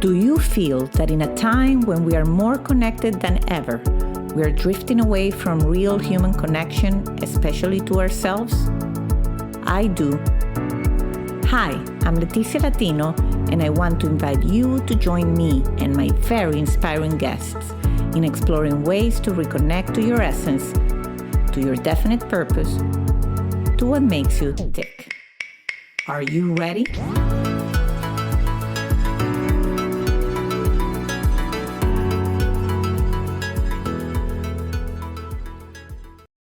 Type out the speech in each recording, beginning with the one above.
Do you feel that in a time when we are more connected than ever, we are drifting away from real human connection, especially to ourselves? I do. Hi, I'm Leticia Latino, and I want to invite you to join me and my very inspiring guests in exploring ways to reconnect to your essence, to your definite purpose, to what makes you tick. Are you ready?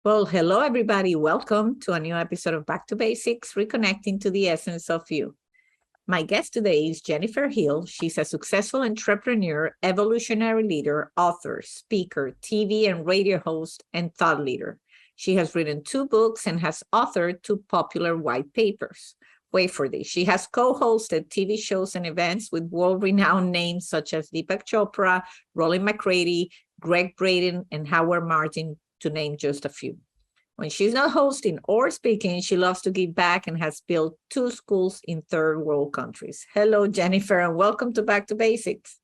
Well, hello, everybody. Welcome to a new episode of Back to Basics, Reconnecting to the Essence of You. My guest today is Jennifer Hill. She's a successful entrepreneur, evolutionary leader, author, speaker, TV and radio host, and thought leader. She has written 2 books and has authored 2 popular white papers. Wait for this. She has co-hosted TV shows and events with world-renowned names such as Deepak Chopra, Roland McCready, Greg Braden, and Howard Martin, to name just a few. When she's not hosting or speaking, she loves to give back and has built 2 schools in third world countries. Hello, Jennifer, and welcome to Back to Basics.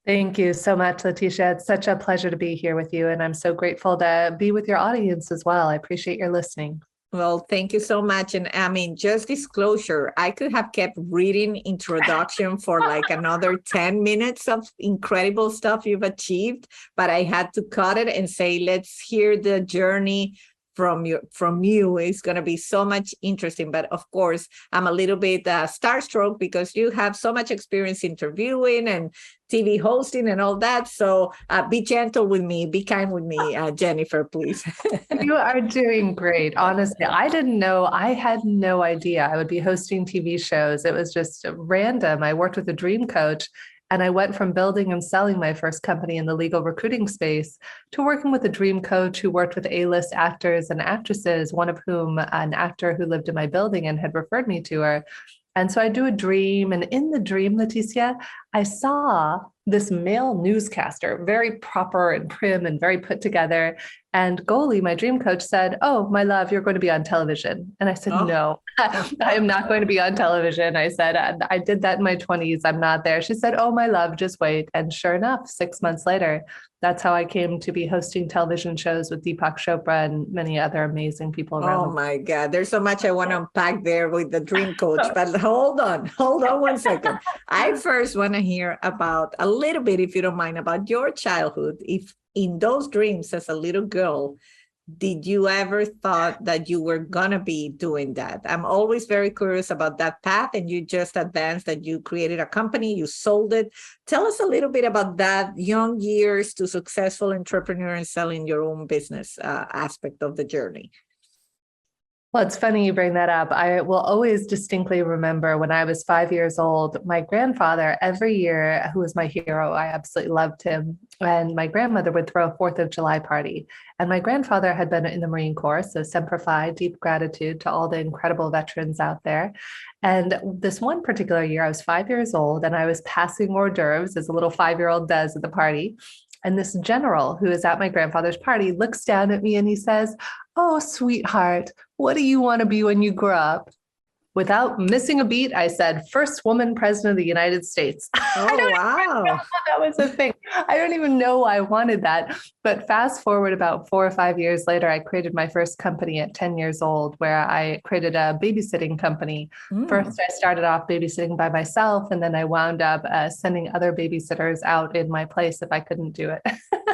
Thank you so much, Leticia. It's such a pleasure to be here with you, and I'm so grateful to be with your audience as well. I appreciate your listening. Well, thank you so much. And I mean, just disclosure, I could have kept reading introduction for like another 10 minutes of incredible stuff you've achieved, but I had to cut it and say, let's hear the journey from you. It's going to be so much interesting. But of course, I'm a little bit starstruck because you have so much experience interviewing and TV hosting and all that. So be gentle with me, be kind with me, Jennifer, please. You are doing great. Honestly, I had no idea I would be hosting TV shows. It was just random. I worked with a dream coach, and I went from building and selling my first company in the legal recruiting space to working with a dream coach who worked with A-list actors and actresses, one of whom an actor who lived in my building and had referred me to her. And so I do a dream, and in the dream, Leticia, I saw this male newscaster, very proper and prim and very put together. And Goalie, my dream coach, said, "Oh, my love, you're going to be on television." And I said, "No, I am not going to be on television." I said, "I did that in my 20s. I'm not there." She said, "Oh, my love, just wait." And sure enough, 6 months later, that's how I came to be hosting television shows with Deepak Chopra and many other amazing people around. Oh my God, there's so much I want to unpack there with the dream coach, but hold on 1 second. I first want to hear about a little bit, if you don't mind, about your childhood. If in those dreams as a little girl, did you ever thought that you were going to be doing that? I'm always very curious about that path, and you just advanced that you created a company, you sold it. Tell us a little bit about that young years to successful entrepreneur and selling your own business aspect of the journey. Well, it's funny you bring that up. I will always distinctly remember when I was 5 years old, my grandfather every year, who was my hero, I absolutely loved him. And my grandmother would throw a 4th of July party. And my grandfather had been in the Marine Corps, so Semper Fi, deep gratitude to all the incredible veterans out there. And this one particular year, I was 5 years old, and I was passing hors d'oeuvres, as a little 5-year-old does at the party. And this general who is at my grandfather's party looks down at me and he says, "Oh, sweetheart, what do you want to be when you grow up?" Without missing a beat, I said, "First woman president of the United States." Oh, wow. That was a thing. I don't even know why I wanted that. But fast forward about 4 or 5 years later, I created my first company at 10 years old, where I created a babysitting company. First, I started off babysitting by myself, and then I wound up sending other babysitters out in my place if I couldn't do it.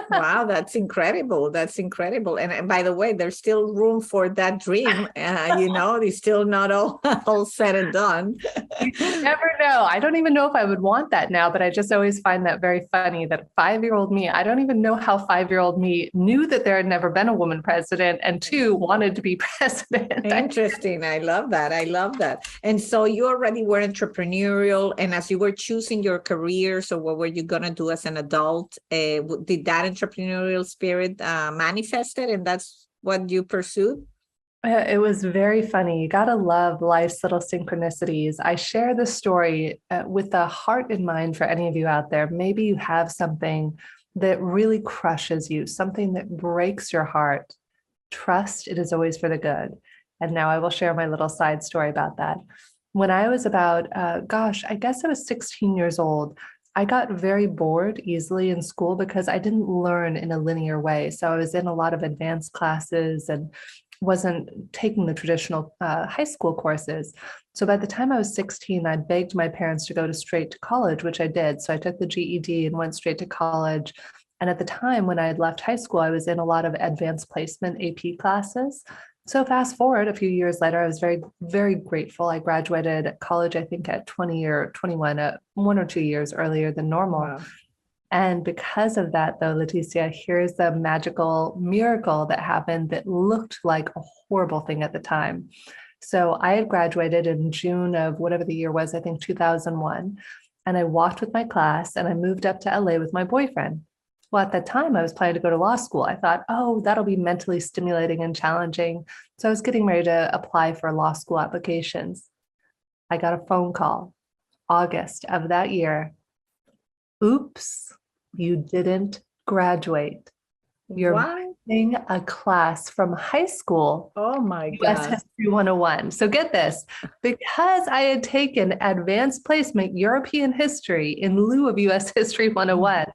Wow, that's incredible. That's incredible. And by the way, there's still room for that dream. It's still not all said and done. You never know. I don't even know if I would want that now, but I just always find that very funny that 5-year-old me, I don't even know how 5-year-old me knew that there had never been a woman president, and 2, wanted to be president. Interesting. I love that. And so you already were entrepreneurial, and as you were choosing your career, so what were you going to do as an adult? Did that entrepreneurial spirit manifested, and that's what you pursued? It was very funny. You got to love life's little synchronicities. I share this story with the heart in mind for any of you out there. Maybe you have something that really crushes you, something that breaks your heart. Trust it is always for the good. And now I will share my little side story about that. when I was about, I guess I was 16 years old, I got very bored easily in school because I didn't learn in a linear way. So I was in a lot of advanced classes and wasn't taking the traditional high school courses. So by the time I was 16, I begged my parents to go to straight to college, which I did. So I took the GED and went straight to college. And at the time when I had left high school, I was in a lot of advanced placement AP classes. So fast forward a few years later, I was very, very grateful. I graduated college, I think at 20 or 21, 1 or 2 years earlier than normal. Wow. And because of that, though, Leticia, here's the magical miracle that happened that looked like a horrible thing at the time. So I had graduated in June of whatever the year was, I think 2001. And I walked with my class and I moved up to LA with my boyfriend. Well, at that time, I was planning to go to law school. I thought, oh, that'll be mentally stimulating and challenging. So I was getting ready to apply for law school applications. I got a phone call, August of that year. Oops, you didn't graduate. You're What? missing a class from high school. Oh my US God. History 101. So get this, because I had taken advanced placement European history in lieu of US History 101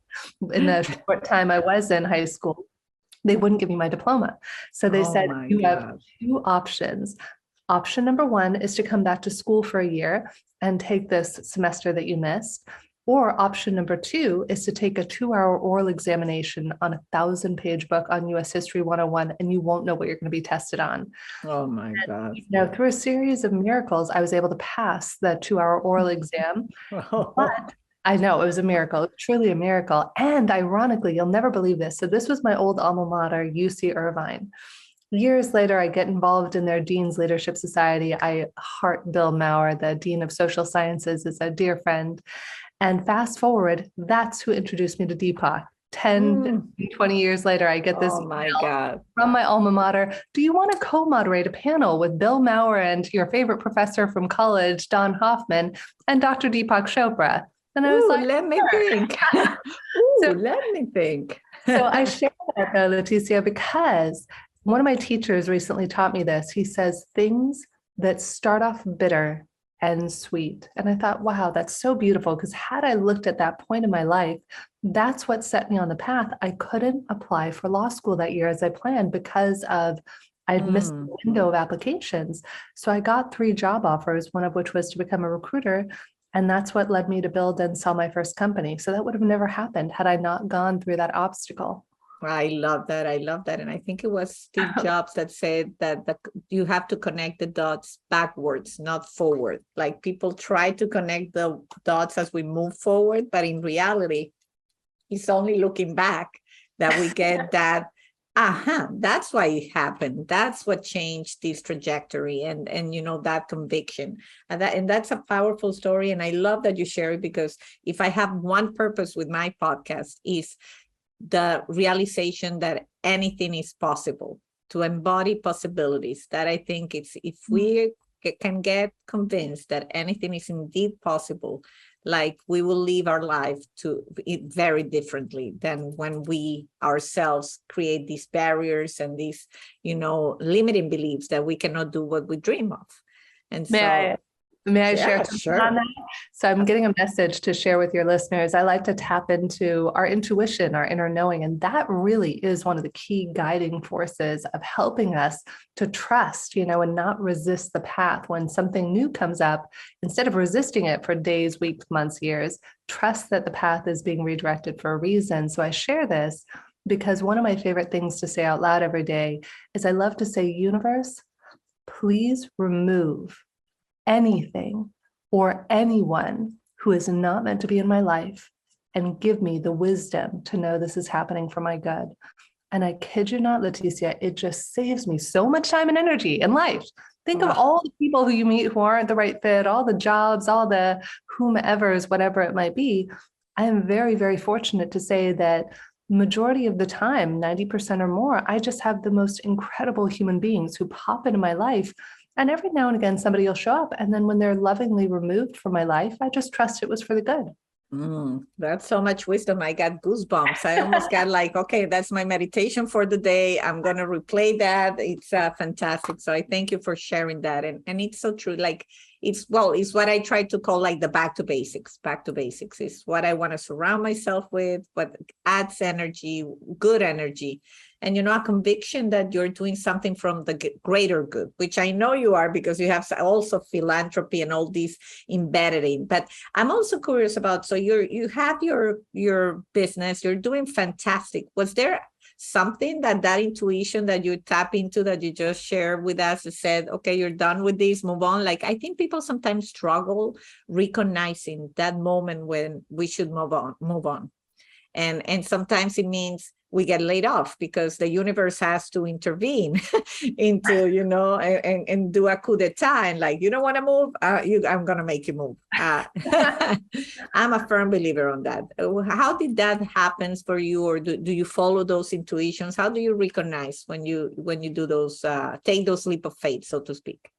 in the short time I was in high school, they wouldn't give me my diploma. So they Oh said, my you have God. two options. Option number one is to come back to school for a year and take this semester that you missed. Or option number two is to take a 2-hour oral examination on a 1,000-page book on US History 101, and you won't know what you're going to be tested on. Oh my God. Now, through a series of miracles, I was able to pass the 2-hour oral exam. But I know it was a miracle, truly a miracle. And ironically, you'll never believe this. So this was my old alma mater, UC Irvine. Years later, I get involved in their Dean's Leadership Society. I heart Bill Maurer, the Dean of Social Sciences, is a dear friend. And fast forward, that's who introduced me to Deepak. 10, 20 years later, I get this Oh my email God. from my alma mater. Do you want to co-moderate a panel with Bill Maurer and your favorite professor from college, Don Hoffman, and Dr. Deepak Chopra? And I was like, let me sure. think. Let me think. So I share that, Leticia, because one of my teachers recently taught me this. He says, things that start off bitter and sweet. And I thought, wow, that's so beautiful. Because had I looked at that point in my life, that's what set me on the path. I couldn't apply for law school that year as I planned because of I'd missed the window of applications. So I got 3 job offers, one of which was to become a recruiter. And that's what led me to build and sell my first company. So that would have never happened had I not gone through that obstacle. I love that. I love that. And I think it was Steve Jobs that said that you have to connect the dots backwards, not forward. Like people try to connect the dots as we move forward, but in reality, it's only looking back that we get that, that's why it happened. That's what changed this trajectory and that conviction. And that's a powerful story. And I love that you share it, because if I have one purpose with my podcast is the realization that anything is possible, to embody possibilities. That I think it's, if we can get convinced that anything is indeed possible, like we will live our life to it very differently than when we ourselves create these barriers and these, limiting beliefs that we cannot do what we dream of. And May I share sure. on that? So I'm getting a message to share with your listeners. I like to tap into our intuition, our inner knowing, and that really is one of the key guiding forces of helping us to trust, and not resist the path when something new comes up. Instead of resisting it for days, weeks, months, years, trust that the path is being redirected for a reason. So I share this because one of my favorite things to say out loud every day is I love to say, universe, please remove anything or anyone who is not meant to be in my life and give me the wisdom to know this is happening for my good. And I kid you not, Leticia, it just saves me so much time and energy in life. Think of all the people who you meet who aren't the right fit, all the jobs, all the whomevers, whatever it might be. I am very, very fortunate to say that majority of the time, 90% or more, I just have the most incredible human beings who pop into my life. And every now and again, somebody will show up. And then when they're lovingly removed from my life, I just trust it was for the good. That's so much wisdom. I got goosebumps. I almost got like, okay, that's my meditation for the day. I'm going to replay that. It's fantastic. So I thank you for sharing that. And it's so true. Like it's what I try to call like the back to basics. Back to basics is what I want to surround myself with, what adds energy, good energy. And, a conviction that you're doing something from the greater good, which I know you are because you have also philanthropy and all these embedded in. But I'm also curious about, so you have your business, you're doing fantastic. Was there something that intuition that you tap into that you just shared with us that said, okay, you're done with this, move on? Like, I think people sometimes struggle recognizing that moment when we should move on. And sometimes it means we get laid off because the universe has to intervene into, and do a coup d'etat and like, you don't want to move, I'm going to make you move. I'm a firm believer on that. How did that happen for you? Or do you follow those intuitions? How do you recognize when you do those, take those leap of faith, so to speak?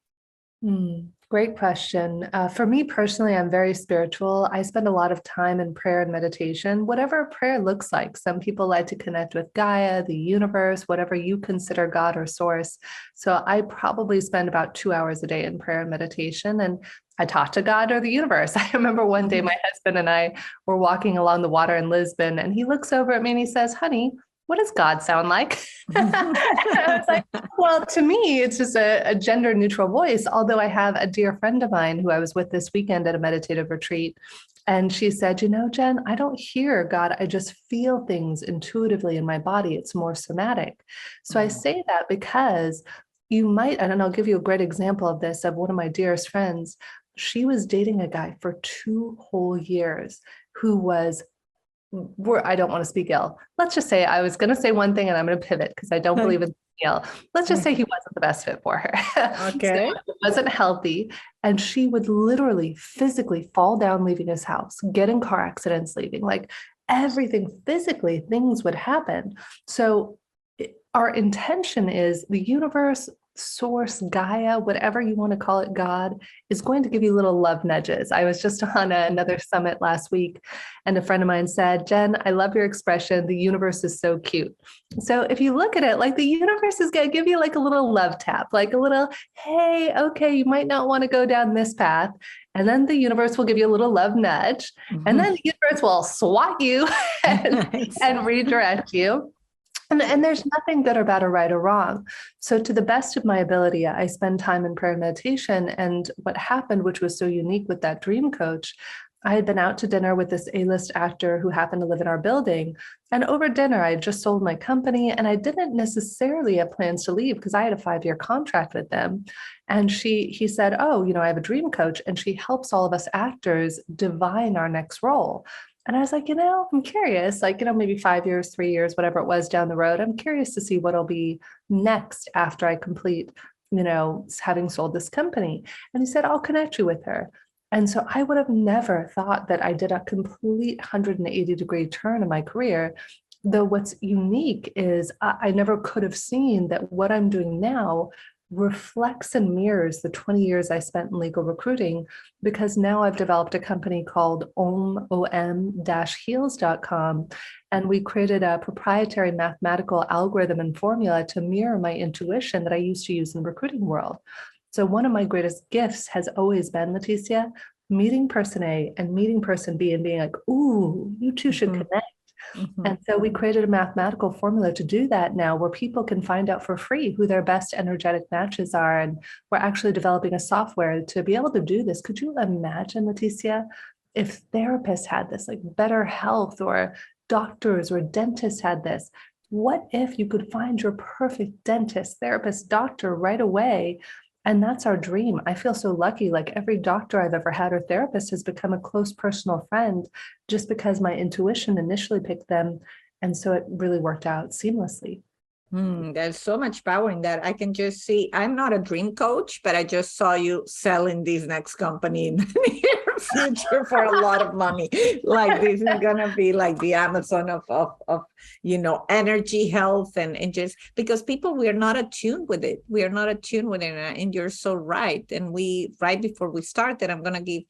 Great question. For me personally, I'm very spiritual. I spend a lot of time in prayer and meditation, whatever prayer looks like. Some people like to connect with Gaia, the universe, whatever you consider God or source. So I probably spend about 2 hours a day in prayer and meditation, and I talk to God or the universe. I remember one day my husband and I were walking along the water in Lisbon, and he looks over at me and he says, "Honey, what does God sound like?" I was like, well, to me, it's just a gender neutral voice. Although I have a dear friend of mine who I was with this weekend at a meditative retreat. And she said, Jen, I don't hear God. I just feel things intuitively in my body. It's more somatic. So I say that because you might, and I'll give you a great example of this, of one of my dearest friends. She was dating a guy for 2 whole years who was, I don't want to speak ill. Let's just say I was going to say one thing and I'm going to pivot because I don't believe in ill. Let's just say he wasn't the best fit for her. Okay. So it wasn't healthy. And she would literally physically fall down leaving his house, get in car accidents leaving, like everything physically, things would happen. So our intention is the universe, source, Gaia, whatever you want to call it, God, is going to give you little love nudges. I was just on another summit last week, and a friend of mine said, Jen, I love your expression. The universe is so cute. So if you look at it, like the universe is going to give you like a little love tap, like a little, hey, okay, you might not want to go down this path. And then the universe will give you a little love nudge. And then the universe will swat you and redirect you. And there's nothing good or bad or right or wrong. So to the best of my ability, I spend time in prayer and meditation. And what happened, which was so unique with that dream coach, I had been out to dinner with this A-list actor who happened to live in our building. And over dinner, I had just sold my company and I didn't necessarily have plans to leave because I had a 5-year contract with them. And he said, oh, I have a dream coach and she helps all of us actors divine our next role. And I was like, I'm curious, like, maybe 5 years, 3 years, whatever it was down the road. I'm curious to see what'll be next after I complete, having sold this company. And he said, I'll connect you with her. And so I would have never thought that I did a complete 180-degree turn in my career. Though what's unique is I never could have seen that what I'm doing now reflects and mirrors the 20 years I spent in legal recruiting, because now I've developed a company called om-heals.com, and we created a proprietary mathematical algorithm and formula to mirror my intuition that I used to use in the recruiting world. So one of my greatest gifts has always been, Leticia, meeting person A and meeting person B and being like, ooh, you two should connect. And so we created a mathematical formula to do that now, where people can find out for free who their best energetic matches are. And we're actually developing a software to be able to do this. Could you imagine, Leticia, if therapists had this, like Better Health or doctors or dentists had this? What if you could find your perfect dentist, therapist, doctor right away? And that's our dream. I feel so lucky. Like every doctor I've ever had or therapist has become a close personal friend just because my intuition initially picked them. And so it really worked out seamlessly. There's so much power in that. I can just see, I'm not a dream coach, but I just saw you selling this next company in the near future for a lot of money. Like this is going to be like the Amazon of energy, health, and just because people, we are not attuned with it. We are not attuned with it. And you're so right. And right before we started, I'm going to give,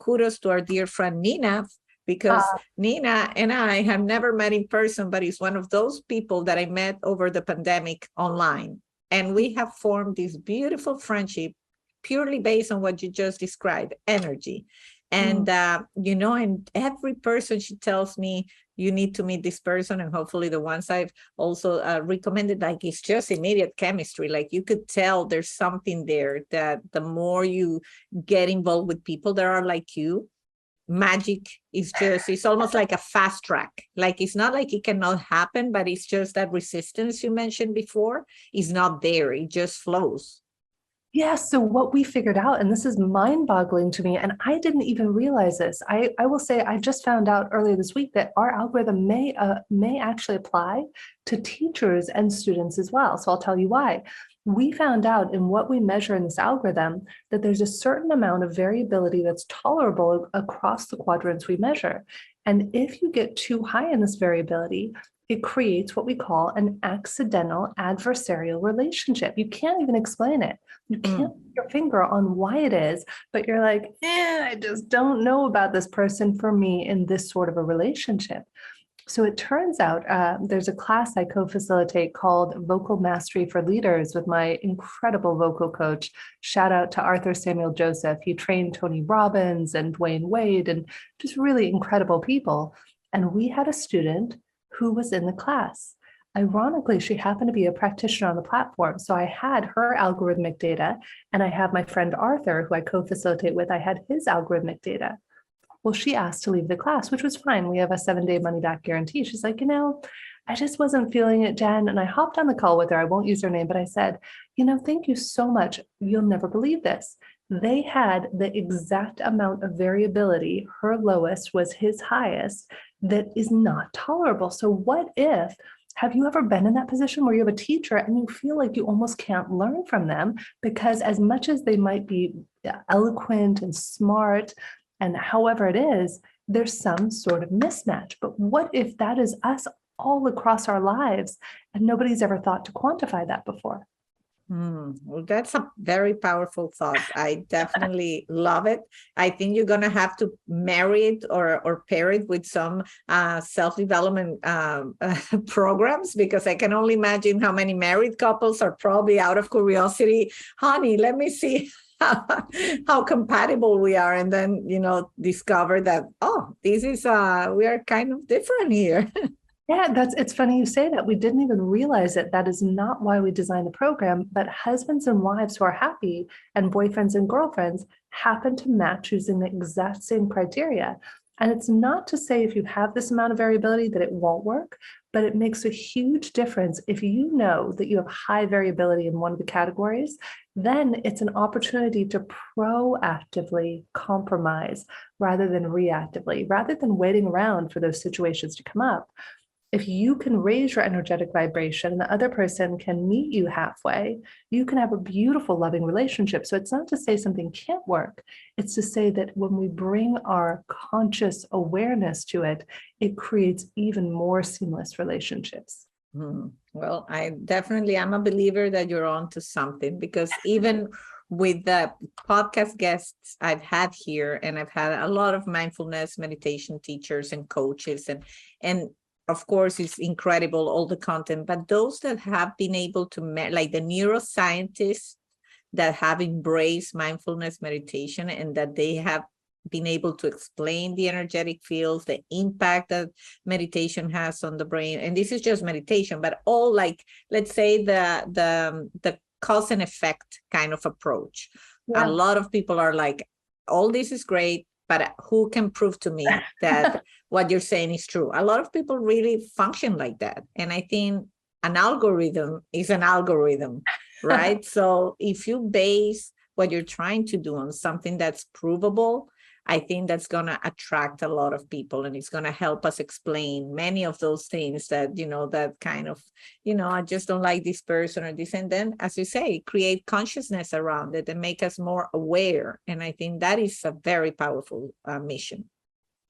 kudos to our dear friend, Nina, because Nina and I have never met in person, but he's one of those people that I met over the pandemic online. And we have formed this beautiful friendship purely based on what you just described, energy. And, and every person, she tells me, you need to meet this person. And hopefully the ones I've also recommended, like, it's just immediate chemistry. Like, you could tell there's something there, that the more you get involved with people that are like you, magic is just, it's almost like a fast track. Like, it's not like it cannot happen, but it's just that resistance you mentioned before is not there. It just flows. Yeah, so what we figured out, and this is mind-boggling to me, and I didn't even realize this. I will say I just found out earlier this week that our algorithm may actually apply to teachers and students as well. So I'll tell you why. We found out in what we measure in this algorithm that there's a certain amount of variability that's tolerable across the quadrants we measure. And if you get too high in this variability, it creates what we call an accidental adversarial relationship. You can't even explain it. You can't put your finger on why it is, but you're like, I just don't know about this person for me in this sort of a relationship. So it turns out there's a class I co-facilitate called Vocal Mastery for Leaders with my incredible vocal coach. Shout out to Arthur Samuel Joseph. He trained Tony Robbins and Dwayne Wade and just really incredible people. And we had a student who was in the class. Ironically, she happened to be a practitioner on the platform. So I had her algorithmic data, and I have my friend Arthur, who I co-facilitate with, I had his algorithmic data. Well, she asked to leave the class, which was fine. We have a 7-day money-back guarantee. She's like, I just wasn't feeling it, Jen. And I hopped on the call with her. I won't use her name, but I said, thank you so much. You'll never believe this. They had the exact amount of variability. Her lowest was his highest. That is not tolerable. So what if, have you ever been in that position where you have a teacher and you feel like you almost can't learn from them because as much as they might be eloquent and smart, and however it is, there's some sort of mismatch. But what if that is us all across our lives and nobody's ever thought to quantify that before? Well, that's a very powerful thought. I definitely love it. I think you're going to have to marry it or pair it with some self-development programs, because I can only imagine how many married couples are probably out of curiosity. Honey, let me see how compatible we are. And then, discover that, this is, we are kind of different here. Yeah, it's funny you say that. We didn't even realize it. That is not why we designed the program, but husbands and wives who are happy and boyfriends and girlfriends happen to match using the exact same criteria. And it's not to say if you have this amount of variability that it won't work, but it makes a huge difference. If you know that you have high variability in one of the categories, then it's an opportunity to proactively compromise rather than reactively, rather than waiting around for those situations to come up. If you can raise your energetic vibration and the other person can meet you halfway, you can have a beautiful, loving relationship. So it's not to say something can't work. It's to say that when we bring our conscious awareness to it, it creates even more seamless relationships. Well, I definitely am a believer that you're on to something, because even with the podcast guests I've had here, and I've had a lot of mindfulness meditation teachers and coaches, and of course, it's incredible, all the content, but those that have been able to, like the neuroscientists that have embraced mindfulness meditation, and that they have been able to explain the energetic fields, the impact that meditation has on the brain. And this is just meditation, but all, like, let's say the cause and effect kind of approach. Yeah. A lot of people are like, all this is great, but who can prove to me that what you're saying is true? A lot of people really function like that. And I think an algorithm is an algorithm, right? So if you base what you're trying to do on something that's provable, I think that's going to attract a lot of people, and it's going to help us explain many of those things that, that kind of, I just don't like this person or this. And then, as you say, create consciousness around it and make us more aware. And I think that is a very powerful mission.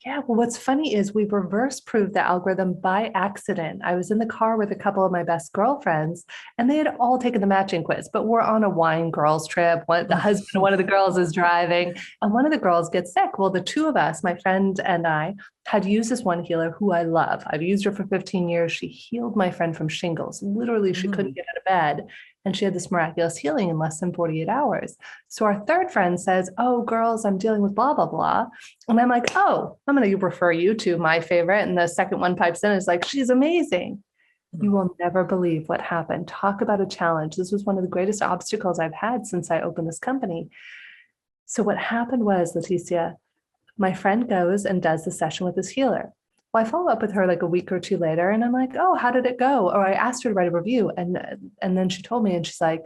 Yeah, well, what's funny is we reverse proved the algorithm by accident. I was in the car with a couple of my best girlfriends, and they had all taken the matching quiz, but we're on a wine girls trip. The husband of one of the girls is driving, and one of the girls gets sick. Well, the two of us, my friend and I, had used this one healer who I love. I've used her for 15 years. She healed my friend from shingles. Literally, she couldn't get out of bed. And she had this miraculous healing in less than 48 hours. So our third friend says, oh, girls, I'm dealing with blah, blah, blah. And I'm like, oh, I'm going to refer you to my favorite. And the second one pipes in is like, she's amazing. You will never believe what happened. Talk about a challenge. This was one of the greatest obstacles I've had since I opened this company. So what happened was, Leticia, my friend goes and does the session with this healer. Well, I follow up with her like a week or two later, and I'm like, oh, how did it go? Or I asked her to write a review. And then she told me, and she's like,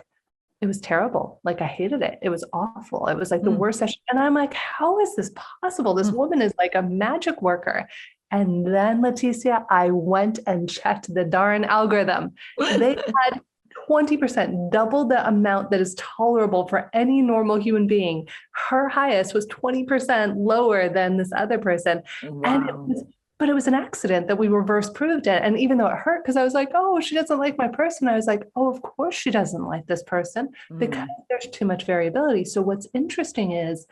it was terrible. Like, I hated it. It was awful. It was like the worst session. And I'm like, how is this possible? This woman is like a magic worker. And then, Leticia, I went and checked the darn algorithm. They had 20%, double the amount that is tolerable for any normal human being. Her highest was 20% lower than this other person. Wow. And it was an accident that we reverse proved it. And even though it hurt, because I was like, oh, she doesn't like my person. I was like, oh, of course she doesn't like this person because there's too much variability. So what's interesting is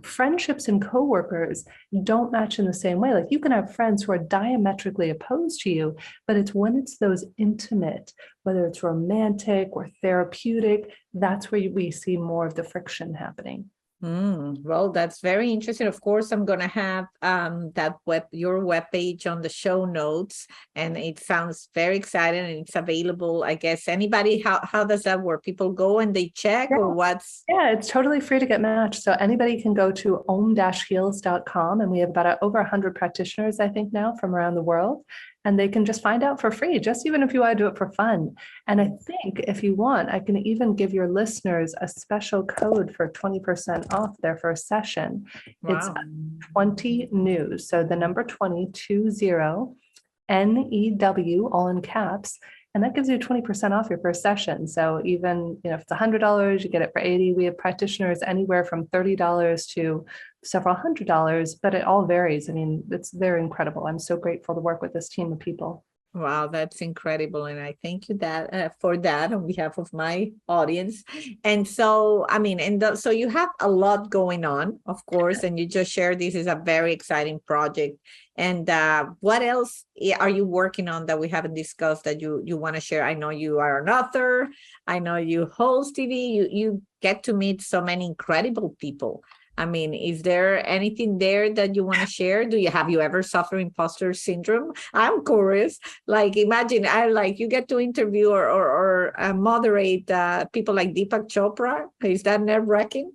friendships and coworkers don't match in the same way. Like, you can have friends who are diametrically opposed to you, but it's when it's those intimate, whether it's romantic or therapeutic, that's where we see more of the friction happening. Well, that's very interesting. Of course, I'm going to have your webpage on the show notes, and it sounds very exciting, and it's available. I guess anybody, how does that work? People go and they check, or what's? Yeah, it's totally free to get matched. So anybody can go to om-heals.com, and we have about over 100 practitioners, I think, now from around the world. And they can just find out for free, just even if you want to do it for fun. And I think if you want, I can even give your listeners a special code for 20% off their first session. Wow. It's 20 news. So the number 20, NEW, all in caps. And that gives you 20% off your first session. So even if it's $100, you get it for $80. We have practitioners anywhere from $30 to several $100s, but it all varies. I mean, they're incredible. I'm so grateful to work with this team of people. Wow, that's incredible. And I thank you for that on behalf of my audience. And so, I mean, so you have a lot going on, of course, and you just shared this is a very exciting project. And what else are you working on that we haven't discussed that you want to share? I know you are an author. I know you host TV. You get to meet so many incredible people. I mean, is there anything there that you want to share? Have you ever suffered imposter syndrome? I'm curious. Like, imagine you get to interview or moderate people like Deepak Chopra. Is that nerve-wracking?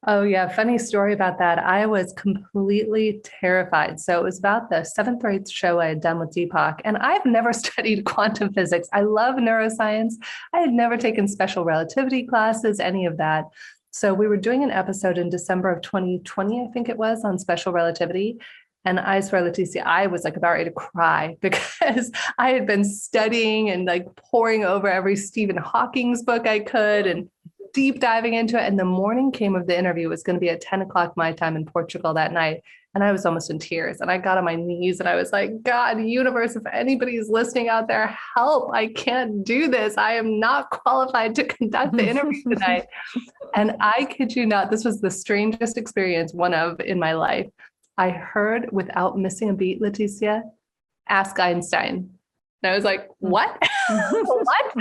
Oh, yeah. Funny story about that. I was completely terrified. So it was about the 7th or 8th show I had done with Deepak. And I've never studied quantum physics. I love neuroscience. I had never taken special relativity classes, any of that. So we were doing an episode in December of 2020, I think it was, on special relativity. And I swear, Leticia, I was like about ready to cry because I had been studying and like poring over every Stephen Hawking's book I could and deep diving into it. And the morning came of the interview. It was going to be at 10 o'clock my time in Portugal that night. And I was almost in tears. And I got on my knees and I was like, God, universe, if anybody's listening out there, help. I can't do this. I am not qualified to conduct the interview tonight. And I kid you not, this was the strangest experience, one of in my life. I heard, without missing a beat, Leticia, ask Einstein. And I was like, what? What?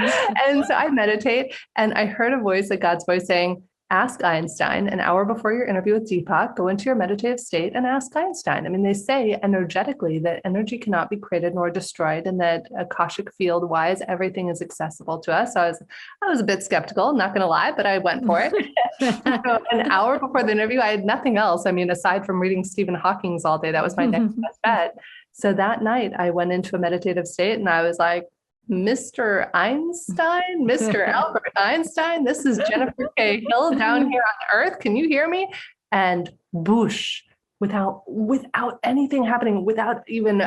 And so I meditate and I heard a voice, like God's voice, saying, ask Einstein. An hour before your interview with Deepak, go into your meditative state and ask Einstein. I mean, they say energetically that energy cannot be created nor destroyed, and that Akashic field wise, everything is accessible to us. So I was a bit skeptical, not going to lie, but I went for it. So an hour before the interview, I had nothing else. I mean, aside from reading Stephen Hawking's all day, that was my next best bet. So that night I went into a meditative state and I was like, Mr. Einstein, Mr. Albert Einstein, this is Jennifer K. Hill down here on Earth. Can you hear me? And boosh, without anything happening, without even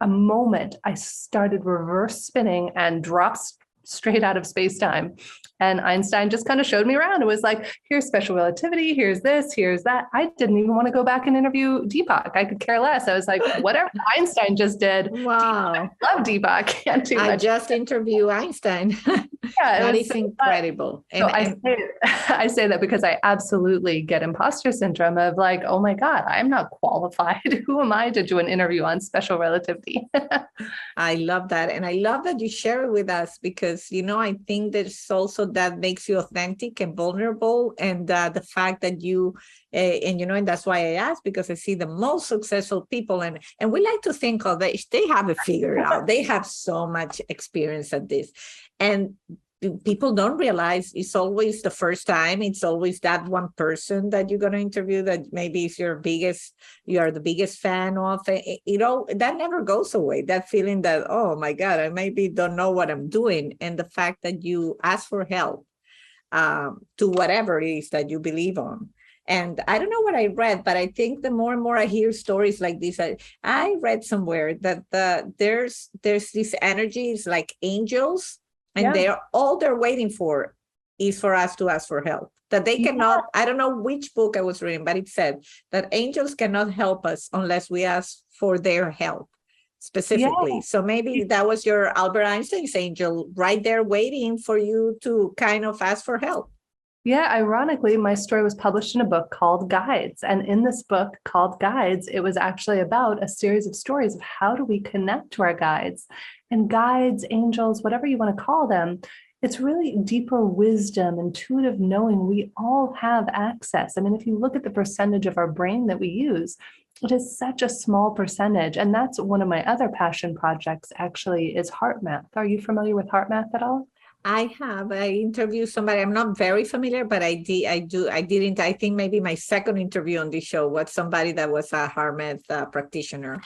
a moment, I started reverse spinning and dropped straight out of space-time. And Einstein just kind of showed me around. It was like, here's special relativity, here's this, here's that. I didn't even want to go back and interview Deepak. I could care less. I was like, whatever Einstein just did. Wow. I love Deepak. Can't do much. I just interviewed Einstein. Yeah, that is incredible. So I say that because I absolutely get imposter syndrome of like, oh my God, I'm not qualified. Who am I to do an interview on special relativity? I love that. And I love that you share it with us because because, I think there's also that makes you authentic and vulnerable. And the fact that and that's why I asked, because I see the most successful people and we like to think they have it figured out. They have so much experience at this. And people don't realize it's always the first time. It's always that one person that you're going to interview that maybe is you are the biggest fan of. That never goes away. That feeling that, oh my God, I maybe don't know what I'm doing. And the fact that you ask for help to whatever it is that you believe on. And I don't know what I read, but I think the more and more I hear stories like this, I read somewhere that there's this energy, it's like angels. And they're waiting for is for us to ask for help. That they cannot, I don't know which book I was reading, but it said that angels cannot help us unless we ask for their help specifically. Yeah. So maybe that was your Albert Einstein's angel right there waiting for you to kind of ask for help. Yeah, ironically, my story was published in a book called Guides. And in this book called Guides, it was actually about a series of stories of how do we connect to our guides. And guides, angels, whatever you want to call them, it's really deeper wisdom, intuitive knowing. We all have access. I mean, if you look at the percentage of our brain that we use, it is such a small percentage. And that's one of my other passion projects, actually, is heart math. Are you familiar with heart math at all? I interviewed somebody. I'm not very familiar, but I think maybe my second interview on this show was somebody that was a heart math practitioner.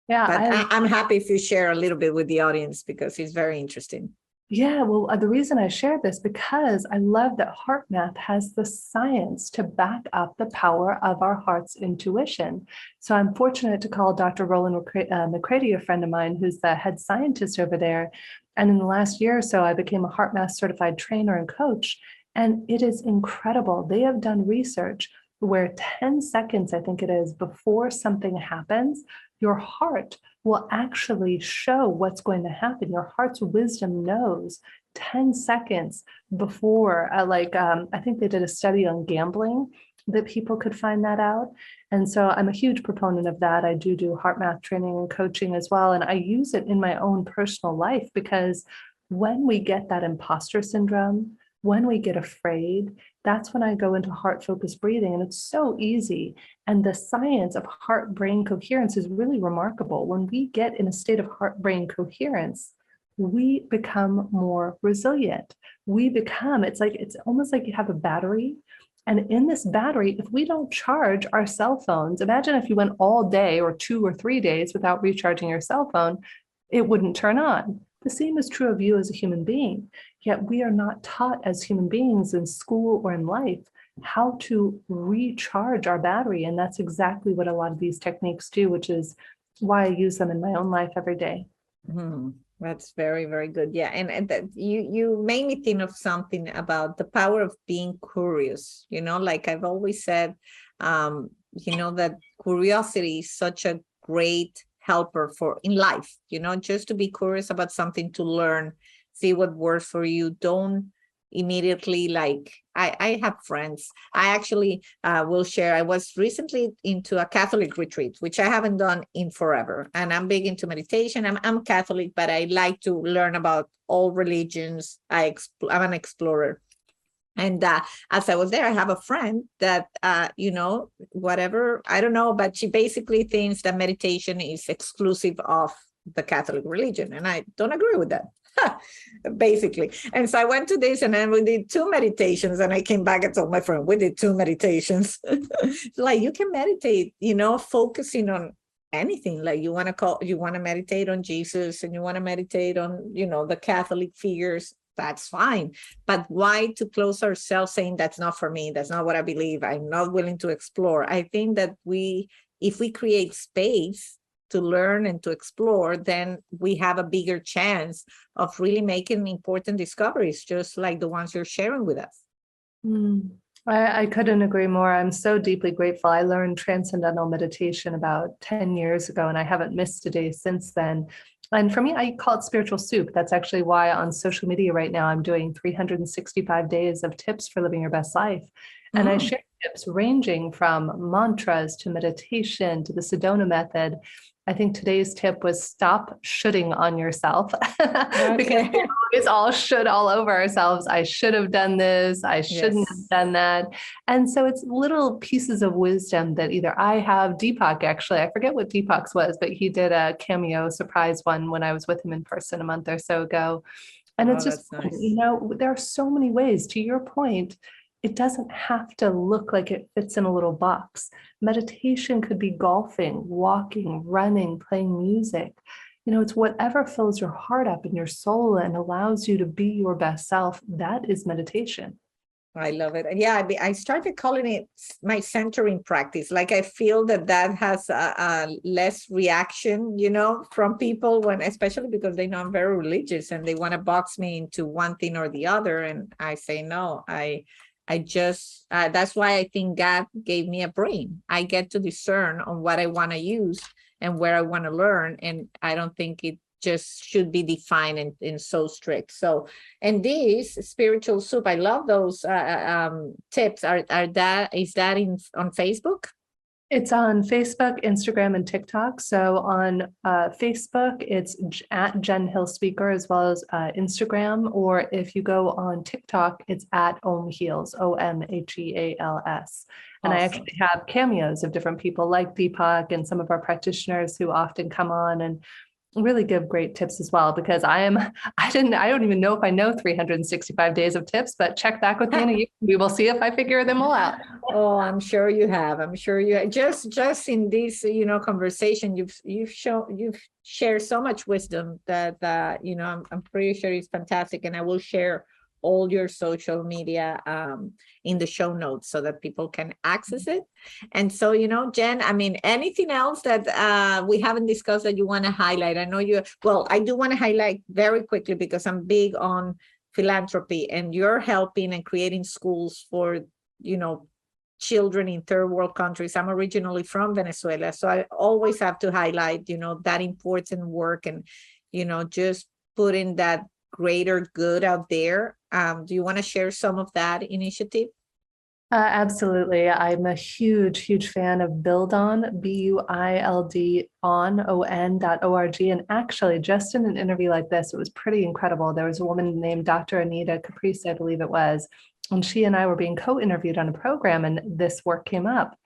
Yeah. But I'm happy if you share a little bit with the audience because it's very interesting. Yeah, well, the reason I share this because I love that heart math has the science to back up the power of our heart's intuition. So I'm fortunate to call Dr. Roland McCready, a friend of mine who's the head scientist over there. And in the last year or so, I became a heart math certified trainer and coach. And it is incredible. They have done research where 10 seconds, I think it is, before something happens, your heart will actually show what's going to happen. Your heart's wisdom knows 10 seconds before, I think they did a study on gambling that people could find that out. And so I'm a huge proponent of that. I do heart math training and coaching as well. And I use it in my own personal life because when we get that imposter syndrome, when we get afraid, that's when I go into heart-focused breathing, and it's so easy. And the science of heart-brain coherence is really remarkable. When we get in a state of heart-brain coherence, we become more resilient. It's almost like you have a battery. And in this battery, if we don't charge our cell phones, imagine if you went all day or 2 or 3 days without recharging your cell phone, it wouldn't turn on. The same is true of you as a human being. Yet we are not taught as human beings in school or in life how to recharge our battery. And that's exactly what a lot of these techniques do, which is why I use them in my own life every day. That's very, very good. Yeah. And that you made me think of something about the power of being curious, like I've always said, that curiosity is such a great helper in life, just to be curious about something, to learn, see what works for you. Don't immediately I have friends. I actually will share. I was recently into a Catholic retreat, which I haven't done in forever. And I'm big into meditation. I'm Catholic, but I like to learn about all religions. I'm an explorer. And as I was there, I have a friend that, whatever, I don't know, but she basically thinks that meditation is exclusive of the Catholic religion. And I don't agree with that, basically. And so I went to this and then we did 2 meditations and I came back and told my friend, we did 2 meditations. Like you can meditate, focusing on anything. Like you want to meditate on Jesus and you want to meditate on, the Catholic figures. That's fine. But why to close ourselves saying that's not for me? That's not what I believe. I'm not willing to explore. I think that if we create space to learn and to explore, then we have a bigger chance of really making important discoveries, just like the ones you're sharing with us. I couldn't agree more. I'm so deeply grateful. I learned transcendental meditation about 10 years ago, and I haven't missed a day since then. And for me, I call it spiritual soup. That's actually why on social media right now, I'm doing 365 days of tips for living your best life. And I share tips ranging from mantras to meditation to the Sedona method. I think today's tip was stop shoulding on yourself because we always all should all over ourselves. I should have done this. I shouldn't have done that. And so it's little pieces of wisdom that either I have, Deepak, actually, I forget what Deepak's was, but he did a cameo surprise one when I was with him in person a month or so ago. And it's just, nice. There are so many ways. To your point, it doesn't have to look like it fits in a little box. Meditation could be golfing, walking, running, playing music. It's whatever fills your heart up and your soul and allows you to be your best self. That is meditation. I love it. And yeah, I started calling it my centering practice. Like I feel that has a less reaction, from people especially because they know I'm very religious and they want to box me into one thing or the other. And I say, no, I just, that's why I think God gave me a brain. I get to discern on what I want to use and where I want to learn. And I don't think it just should be defined and so strict. So, and this spiritual soup, I love those tips. Is that on Facebook? It's on Facebook, Instagram, and TikTok. So on Facebook, it's at Jen Hill Speaker, as well as Instagram. Or if you go on TikTok, it's at Om Heals, OMHEALS. And awesome. I actually have cameos of different people like Deepak and some of our practitioners who often come on and really give great tips as well, because I don't even know if I know 365 days of tips, but check back with me in a year. We will see if I figure them all out. Oh, I'm sure you have. I'm sure you have. Just in this, conversation, you've shared so much wisdom that I'm pretty sure it's fantastic. And I will share all your social media in the show notes so that people can access it. And so, Jen, anything else that we haven't discussed that you want to highlight? I know I do want to highlight very quickly because I'm big on philanthropy and you're helping and creating schools for, children in third world countries. I'm originally from Venezuela, so I always have to highlight, that important work and, just putting that greater good out there. Do you want to share some of that initiative? Absolutely. I'm a huge fan of Build On, BUILD on.org. And actually, just in an interview like this, it was pretty incredible. There was a woman named Dr. Anita Caprice, I believe it was, and she and I were being co-interviewed on a program, and this work came up.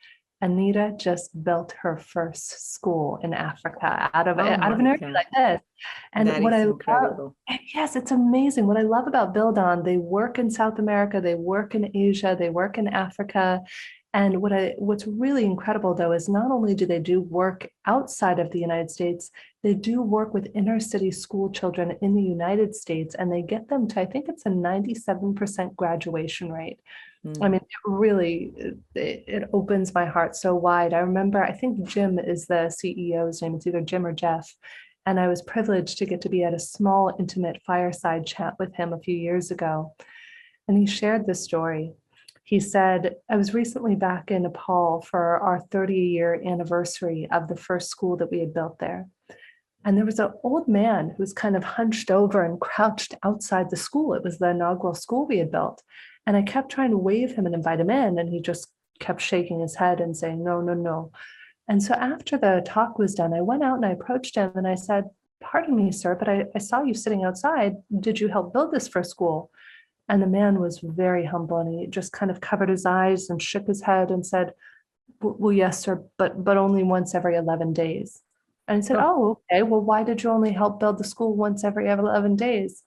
Anita just built her first school in Africa out of an interview like this. And that what is I incredible. love, yes, it's amazing. What I love about Build On, they work in South America, they work in Asia, they work in Africa. And what's really incredible, though, is not only do they do work outside of the United States, they do work with inner city school children in the United States, and they get them to, I think it's a 97% graduation rate. It really, it opens my heart so wide. I remember, I think Jim is the CEO's name. It's either Jim or Jeff. And I was privileged to get to be at a small, intimate fireside chat with him a few years ago. And he shared this story. He said, I was recently back in Nepal for our 30-year anniversary of the first school that we had built there. And there was an old man who was kind of hunched over and crouched outside the school. It was the inaugural school we had built. And I kept trying to wave him and invite him in, and he just kept shaking his head and saying, no, no, no. And so after the talk was done, I went out and I approached him and I said, pardon me, sir, but I saw you sitting outside. Did you help build this first school? And the man was very humble, and he just kind of covered his eyes and shook his head and said, well, yes, sir, but only once every 11 days. And I said, oh, okay, well, why did you only help build the school once every 11 days?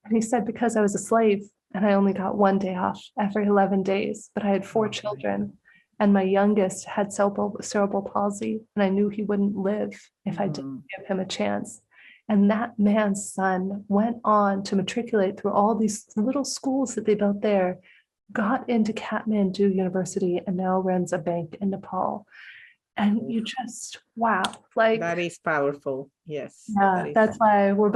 And he said, because I was a slave and I only got one day off every 11 days, but I had 4 children. And my youngest had cerebral palsy, and I knew he wouldn't live if I didn't give him a chance. And that man's son went on to matriculate through all these little schools that they built there, got into Kathmandu University, and now runs a bank in Nepal. And you just, wow. Like, that is powerful. Yes. Yeah, that's why we're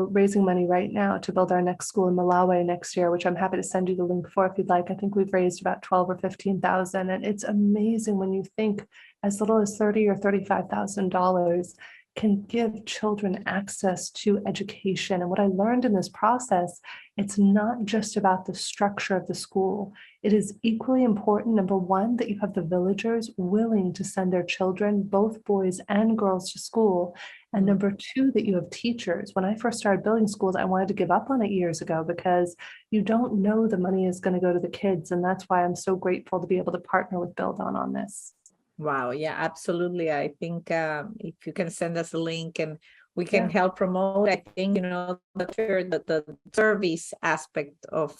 raising money right now to build our next school in Malawi next year, which I'm happy to send you the link for if you'd like. I think we've raised about 12 or 15,000. And it's amazing when you think as little as $30,000 or $35,000 can give children access to education. And what I learned in this process, it's not just about the structure of the school. It is equally important, number one, that you have the villagers willing to send their children, both boys and girls, to school. And number two, that you have teachers. When I first started building schools, I wanted to give up on it years ago because you don't know the money is going to go to the kids. And that's why I'm so grateful to be able to partner with Build On this. Wow. Yeah, absolutely. I think if you can send us a link and we can help promote, I think, the service aspect of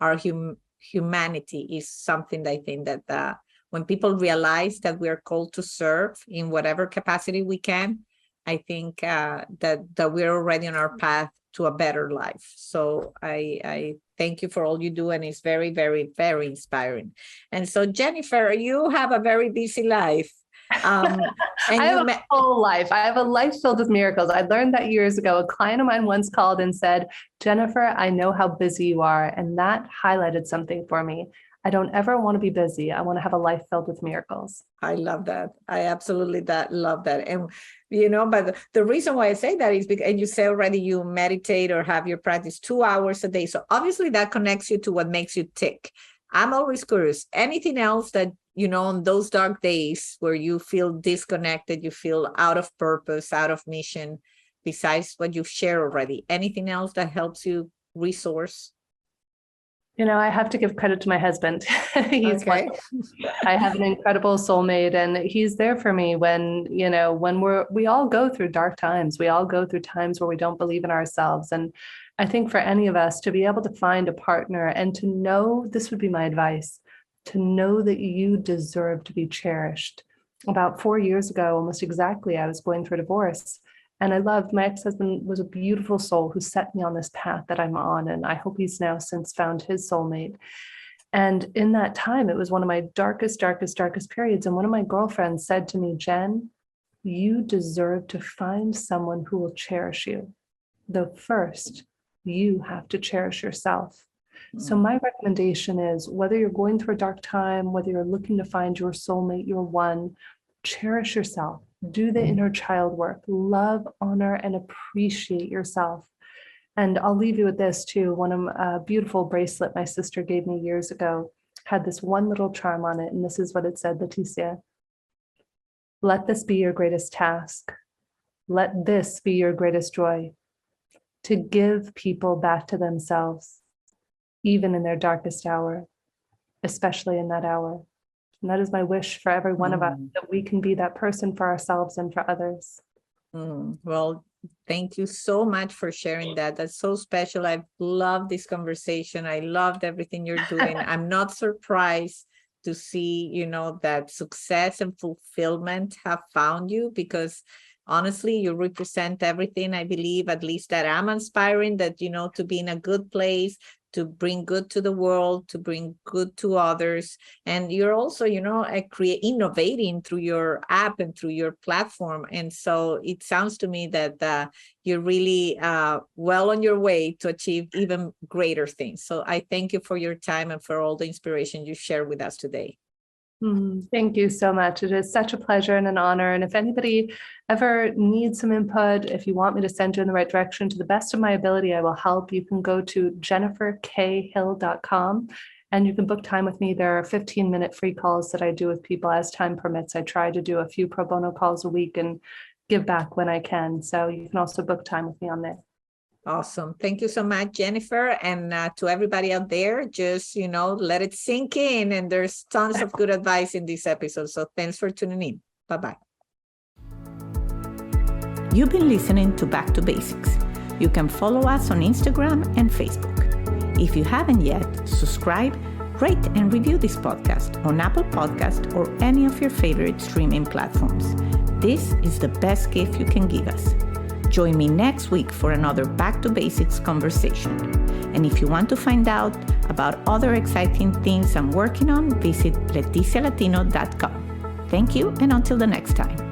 our humanity is something that I think that when people realize that we are called to serve in whatever capacity we can, I think that we're already on our path to a better life. So I thank you for all you do, and it's very, very, very inspiring. And so, Jennifer, you have a very busy life. And I have a full life. I have a life filled with miracles. I learned that years ago. A client of mine once called and said, Jennifer, I know how busy you are. And that highlighted something for me. I don't ever want to be busy. I want to have a life filled with miracles. I love that. I absolutely love that. And, but the reason why I say that is because, and you say already you meditate or have your practice 2 hours a day. So obviously that connects you to what makes you tick. I'm always curious, anything else that, on those dark days where you feel disconnected, you feel out of purpose, out of mission, besides what you've shared already, anything else that helps you resource? I have to give credit to my husband. He's okay. I have an incredible soulmate, and he's there for me when we all go through dark times. We all go through times where we don't believe in ourselves. And I think for any of us to be able to find a partner and to know, this would be my advice, to know that you deserve to be cherished. About 4 years ago, almost exactly, I was going through a divorce. And I loved, my ex-husband was a beautiful soul who set me on this path that I'm on. And I hope he's now since found his soulmate. And in that time, it was one of my darkest periods. And one of my girlfriends said to me, Jen, you deserve to find someone who will cherish you. Though first, you have to cherish yourself. So my recommendation is, whether you're going through a dark time, whether you're looking to find your soulmate, your one, cherish yourself. Do the inner child work, love, honor, and appreciate yourself. And I'll leave you with this too. A beautiful bracelet my sister gave me years ago had this one little charm on it. And this is what it said, Leticia. Let this be your greatest task. Let this be your greatest joy. To give people back to themselves, even in their darkest hour, especially in that hour. And that is my wish for every one of us, that we can be that person for ourselves and for others. Well, thank you so much for sharing that. That's so special. I've loved this conversation. I loved everything you're doing. I'm not surprised to see, that success and fulfillment have found you, because honestly, you represent everything I believe, at least that I'm inspiring, that, to be in a good place, to bring good to the world, to bring good to others. And you're also, innovating through your app and through your platform. And so it sounds to me that you're really well on your way to achieve even greater things. So I thank you for your time and for all the inspiration you shared with us today. Thank you so much. It is such a pleasure and an honor. And if anybody ever needs some input, if you want me to send you in the right direction, to the best of my ability, I will help. You can go to jenniferkhill.com and you can book time with me. There are 15-minute free calls that I do with people as time permits. I try to do a few pro bono calls a week and give back when I can. So you can also book time with me on there. Awesome. Thank you so much, Jennifer. And to everybody out there, just, let it sink in. And there's tons of good advice in this episode. So thanks for tuning in. Bye-bye. You've been listening to Back to Basics. You can follow us on Instagram and Facebook. If you haven't yet, subscribe, rate, and review this podcast on Apple Podcast or any of your favorite streaming platforms. This is the best gift you can give us. Join me next week for another Back to Basics conversation. And if you want to find out about other exciting things I'm working on, visit leticialatino.com. Thank you, and until the next time.